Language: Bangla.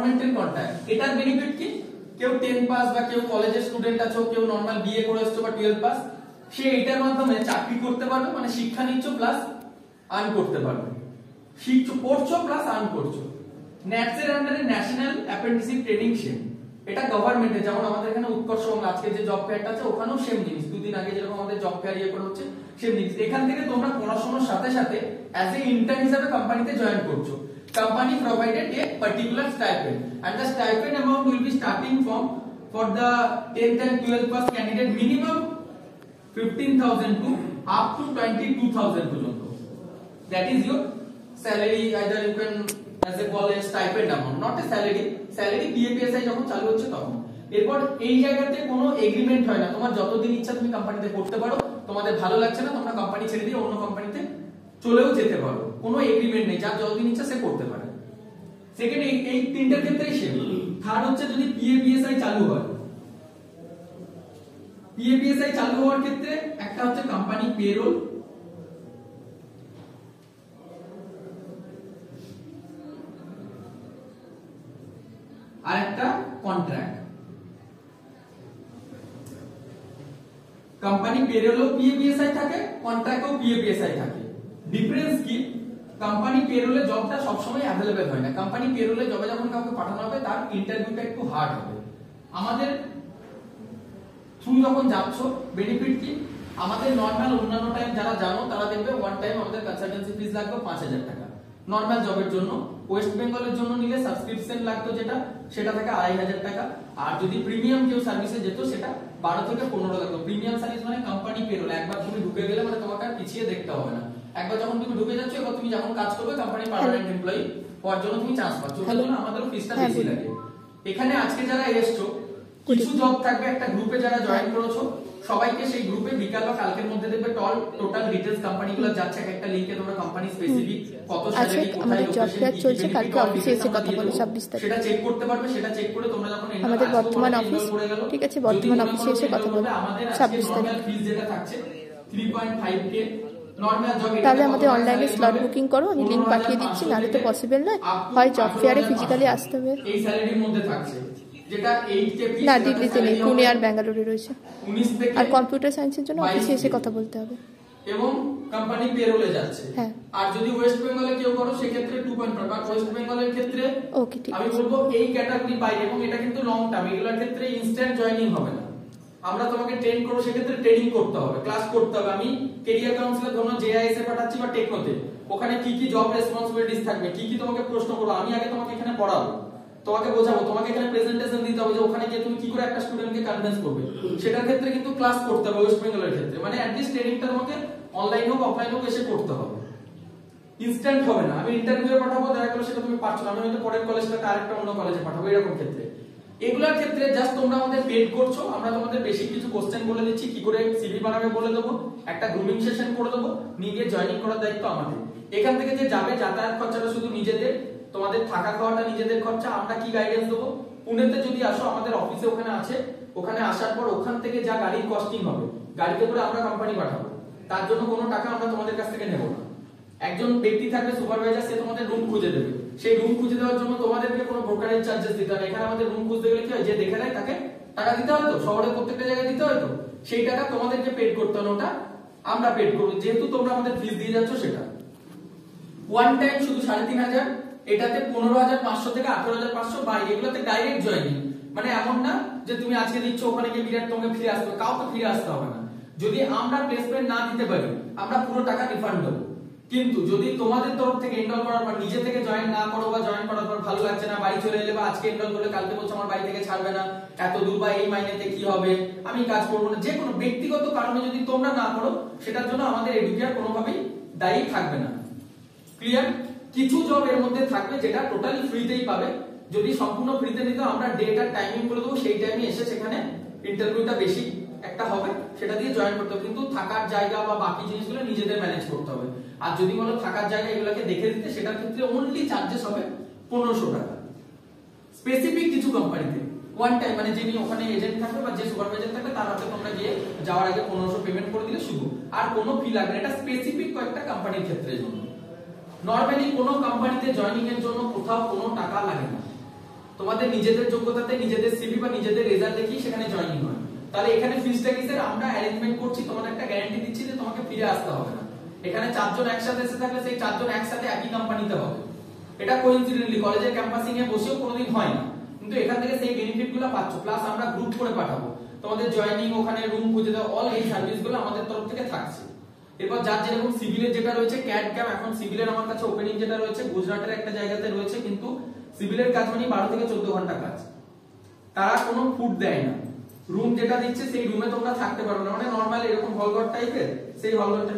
গভর্নমেন্টের কন্ট্রাক্ট। এটার বেনিফিট কি, কেউ 10 পাস বা কেউ কলেজের স্টুডেন্ট আছো, কেউ নরমাল বিএ করে এসছো বা 12 পাস, সে এটার মাধ্যমে চাকরি করতে পারবে, মানে শিক্ষা নিচ্ছ প্লাস আর্ন করতে পারবে, শিখছো পড়ছো প্লাস আর্ন করছো। ন্যাটস এর আন্ডারে ন্যাশনাল অ্যাপ্রেন্টিসশিপ ট্রেনিং সেম, এটা গভর্নমেন্টের, যেমন আমাদের এখানে উৎকর্ষ এবং আজকে যে জব ফেয়ারটা আছে ওখানেও সেম জিনিস, দুদিন আগে যেরকম আমাদের জব ফেয়ার ইয়ে করে হচ্ছে সেম জিনিস। এখান থেকে তোমরা পড়াশোনার সাথে সাথে অ্যাজ এ ইন্টার্ন হিসেবে কোম্পানিতে জয়েন করছো। Company provided a particular stipend and the stipend amount will be starting from for the 10th and 12th class candidate minimum 15,000 to up to 22,000 পর্যন্ত। That is your salary, either you can as a call a stipend amount, not a salary. Salary PAPSI যখন চালু হচ্ছে তখন। এরপর এই জায়গাতে কোনো এগ্রিমেন্ট হয় না, তোমার যতদিন ইচ্ছা তুমি কোম্পানিতে করতে পারো, তোমাদের ভালো লাগছে না তোমরা কোম্পানি ছেড়ে দিয়ে অন্য কোম্পানিতে চলেও যেতে পারো, কোনো এগ্রিমেন্ট নেই, যার যতদিন ইচ্ছা সে করতে পারে। সেকেন্ড, এই তিনটার ক্ষেত্রেই সেম। থার্ড হচ্ছে যদি পিএপিএসআই চালু হয়, পিএপিএসআই চালু হওয়ার ক্ষেত্রে একটা হচ্ছে কোম্পানি পেরোল, আর একটা কন্ট্রাক্ট। কোম্পানি পেরোলও পিএপিএসআই থাকে, কন্ট্রাক্টও পিএপিএসআই থাকে। ডিফারেন্স কি, কোম্পানি পেরোলে জবটা সবসময় অ্যাভেলেবেল হয় না। কোম্পানি পেরোলে জবে যখন কাউকে পাঠানো হবে তার ইন্টারভিউটা একটু হার্ড হবে। আমাদের থ্রু যখন যাচ্ছ বেনিফিট কি, আমাদের নরমাল অন্যান্য টাইম যারা জানো তারা দেখবে ওয়ান টাইম আমাদের কনসালটেন্সি ফিস লাগবে 5,000 টাকা নরমাল জবের জন্য। ওয়েস্ট বেঙ্গলের জন্য নিলে সাবস্ক্রিপশন লাগতো যেটা, সেটা থেকে 2,500 টাকা। আর যদি প্রিমিয়াম কেউ সার্ভিসে যেত সেটা 12 থেকে 15 লাগতো। প্রিমিয়াম সার্ভিস মানে কোম্পানি পেরোল, একবার তুমি ঢুকে গেলে মানে তোমাকে আর পিছিয়ে দেখতে হবে না। একবার যখন তুমি ঢুকে যাচ্ছ, এবার তুমি যখন কাজ করবে কোম্পানি পার্মানেন্ট এমপ্লয়ি হওয়ার জন্য তুমি চান্স পাচ্ছ, ওটার জন্য আমাদেরও ফিসটা বেশি লাগে। এখানে আজকে যারা এসছো, কিছু জব থাকবে একটা গ্রুপে যারা জয়েন করেছো সবাইকে সেই গ্রুপে বিকাল বা কালকের মধ্যে দেখবে টোটাল ডিটেইলস কোম্পানিগুলো যাচ্ছে একটা লিংকে, তোমরা কোম্পানি স্পেসিফিক কত স্যালারি কোথায় লোকেশন চলছে, কালকে অফিসে এসে কথা বলে 26 তারিখ সেটা চেক করতে পারবে। সেটা চেক করে তোমরা যখন আমাদের বর্তমান অফিস, ঠিক আছে, বর্তমান অফিসে এসে কথা বলে 26 তারিখ ফিস যেটা থাকছে 3.5k নরমাল জব। তাহলে আমাদের অনলাইনে স্লট বুকিং করো, আমি লিংক পাঠিয়ে দিচ্ছি, নালে তো পসিবল নয়, হয় জব ফেয়ারে ফিজিক্যালি আসতে হবে। এই স্যালারির মধ্যে থাকছে যেটা 8k ফিস না, দিল্লিতে নেই, পুনে আর ব্যাঙ্গালোরে রয়েছে। 19 থেকে আর কম্পিউটার সায়েন্সের জন্য অফিসে এসে কথা বলতে হবে এবং কোম্পানি পেরোলে যাচ্ছে। হ্যাঁ, আর যদি ওয়েস্ট বেঙ্গলে কেউ করো সেক্ষেত্রে 2.5। আর ওয়েস্ট বেঙ্গলের ক্ষেত্রে ওকে ঠিক আমি বলবো এই ক্যাটাগরি বাইরে, এবং এটা কিন্তু লং টার্ম, এগুলোর ক্ষেত্রে ইনস্ট্যান্ট জয়েনিং হবে না। আমরা তোমাকে ট্রেন করব, সেক্ষেত্রে ট্রেনিং করতে হবে, ক্লাস করতে হবে। আমি ক্যারিয়ার কাউন্সিলর ধরুন জেআইএস এ পাঠাচ্ছি বা টেকনোতে, ওখানে কি কি জব রেসপন্সিবিলিটিস থাকবে, কি কি তোমাকে প্রশ্ন করবো, আমি আগে তোমাকে এখানে পড়াবো, তোমাকে বোঝাবো, তোমাকে এখানে প্রেজেন্টেশন দিতে হবে যে ওখানে গিয়ে তুমি কি করে একটা স্টুডেন্টকে কনভিন্স করবে, সেটার ক্ষেত্রে কিন্তু ক্লাস করতে হবে ওয়েস্ট বেঙ্গলের ক্ষেত্রে। মানে অ্যাট লিস্ট ট্রেনিংটা তোমাকে অনলাইন হোক অফলাইন হোক এসে করতে হবে, ইনস্ট্যান্ট হবে না। আমি ইন্টারভিউ পাঠাবো, দেখা গেল সেটা তুমি পারছো না, আমি হয়তো পরের কলেজটাতে আরেকটা অন্য কলেজে পাঠাবো, এরকম ক্ষেত্রে। এগুলোর ক্ষেত্রে জাস্ট তোমরা আমাদের পেড করছো, আমরা তোমাদের বেশি কিছু কোশ্চেন বলে দিচ্ছি, কি করে সিভি বানাবে বলে দেবো, একটা গ্রুমিং সেশন করে দেবো, নিয়ে গিয়ে জয়েনিং করার দায়িত্ব আমাদের। এখান থেকে যে যাবে যাতায়াত খরচাটা শুধু নিজেদের, তোমাদের থাকা খাওয়াটা নিজেদের খরচা। আমরা কি গাইডেন্স দেবো, পুনেতে যদি আসো আমাদের অফিসে ওখানে আছে, ওখানে আসার পর ওখান থেকে যা গাড়ির কস্টিং হবে, গাড়িতে করে আমরা কোম্পানি পাঠাবো, তার জন্য কোনো টাকা আমরা তোমাদের কাছ থেকে নেব না। একজন ব্যক্তি থাকবে সুপারভাইজার, সে তোমাদের রুম খুঁজে দেবে, সেই রুম খুঁজে দেওয়ার জন্য তোমাদেরকে কোনো ব্রোকারেজ চার্জেস দিতে হবে। এখানে আমাদের রুম খুঁজতে গেলে কি হয়, যে দেখে নেয় তাকে টাকা দিতে হয়, তো শহরের প্রত্যেকটা জায়গায় দিতে হয়, তো সেই টাকা তোমাদেরকে পেড করতে হবে, ওটা আমরা পেড করব, যেহেতু তোমরা আমাদের ফিস দিয়ে যাচ্ছ। সেটা ওয়ান টাইম শুধু 3,500, এটাতে 15,500 থেকে 18,500 বাইরে, এগুলোতে ডাইরেক্ট জয়েনিং। মানে এমন না যে তুমি আজকে দিচ্ছ ওখানে গিয়ে বিরাট তোমাকে ফিরে আসতে হবে, কাউকে ফিরে আসতে হবে না। যদি আমরা প্লেসমেন্ট না দিতে পারি আমরা পুরো টাকা রিফান্ড দেবো, কিন্তু যদি তোমাদের তরফ থেকে এনরোল করার পর নিজে থেকে জয়েন না করো, বা জয়েন করার পর ভালো লাগছে না, বাড়ি চলে এলে, বা আজকে এনরোল করলে কালকে বলছো আমার বাড়ি থেকে ছাড়বে না, এত দূর বা এই মাইনেতে কি হবে, আমি কাজ করবো না, যে কোনো ব্যক্তিগত কারণে যদি তোমরা না করো, সেটার জন্য আমাদের এডুকেয়ার কোনোভাবেই দায়ী থাকবে না। ক্লিয়ার? কিছু জব এর মধ্যে থাকবে যেটা টোটালি ফ্রিতেই পাবে, যদি সম্পূর্ণ ফ্রিতে নিতে আমরা ডেট আর টাইমিং বলে দেবো, সেই টাইমে এসে সেখানে ইন্টারভিউটা বেশি একটা হবে, সেটা দিয়ে জয়েন করতে হবে। কিন্তু থাকার জায়গা বা বাকি জিনিসগুলো নিজেদের ম্যানেজ করতে হবে। আর যদি বলো থাকার জায়গা এগুলোকে দেখে দিতে, সেটার ক্ষেত্রে অনলি চার্জেস হবে 1500 টাকা। স্পেসিফিক কিছু কোম্পানিতে ওয়ান টাইম, মানে যিনি ওখানে এজেন্ট থাকবে বা যে সুপারভাইজার থাকবে তার হাতে তোমরা গিয়ে যাওয়ার আগে 1500 পেমেন্ট করে দিলে শুধু, আর কোনো ফি লাগবে না। এটা স্পেসিফিক কয়েকটা কোম্পানির ক্ষেত্রে জন্য। নরমালি কোনো কোম্পানিতে জয়েনিং এর জন্য কোথাও কোনো টাকা লাগে না। তো তোমাদের নিজেদের যোগ্যতাতে নিজেদের সিভি বা নিজেদের রেজাল্ট দেখি সেখানে জয়েনিং হয়। তাহলে এখানে ফিজটা কি স্যার আমরা অ্যারেঞ্জমেন্ট করছি, তোমাদের একটা গ্যারান্টি দিচ্ছি যে তোমাকে ফিরে আসতে হবে না। এখানে 4 জন একসাথে এসে থাকলে সেই 4 জন একসাথে একই কোম্পানিতে হবে। এটা কোইন্সিডেন্টলি কলেজের ক্যাম্পাসিং এ বসেও কোনোদিন হয় না, কিন্তু এখান থেকে সেই বেনিফিটগুলো পাচ্ছ। প্লাস আমরা গ্রুপ করে পাঠাবো, তোমাদের জয়েনিং, ওখানে রুম খুঁজে দাও, অল এই সার্ভিসগুলো আমাদের তরফ থেকে থাকছে। এরপর যার যেরকম সিভিলের যেটা রয়েছে ক্যাড ক্যাম, এখন সিভিলের আমার কাছে ওপেনিং যেটা রয়েছে গুজরাটের একটা জায়গাতে রয়েছে, কিন্তু সিভিলের কাজ মানে 12 থেকে 14 ঘন্টা কাজ। তারা কোনো ফুড দেয় না, রুম যেটা দিচ্ছে সেই রুমে তোমরা থাকতে পারো না, মানে নরমাল এরকম হলঘর টাইপের, সেই হলঘরটা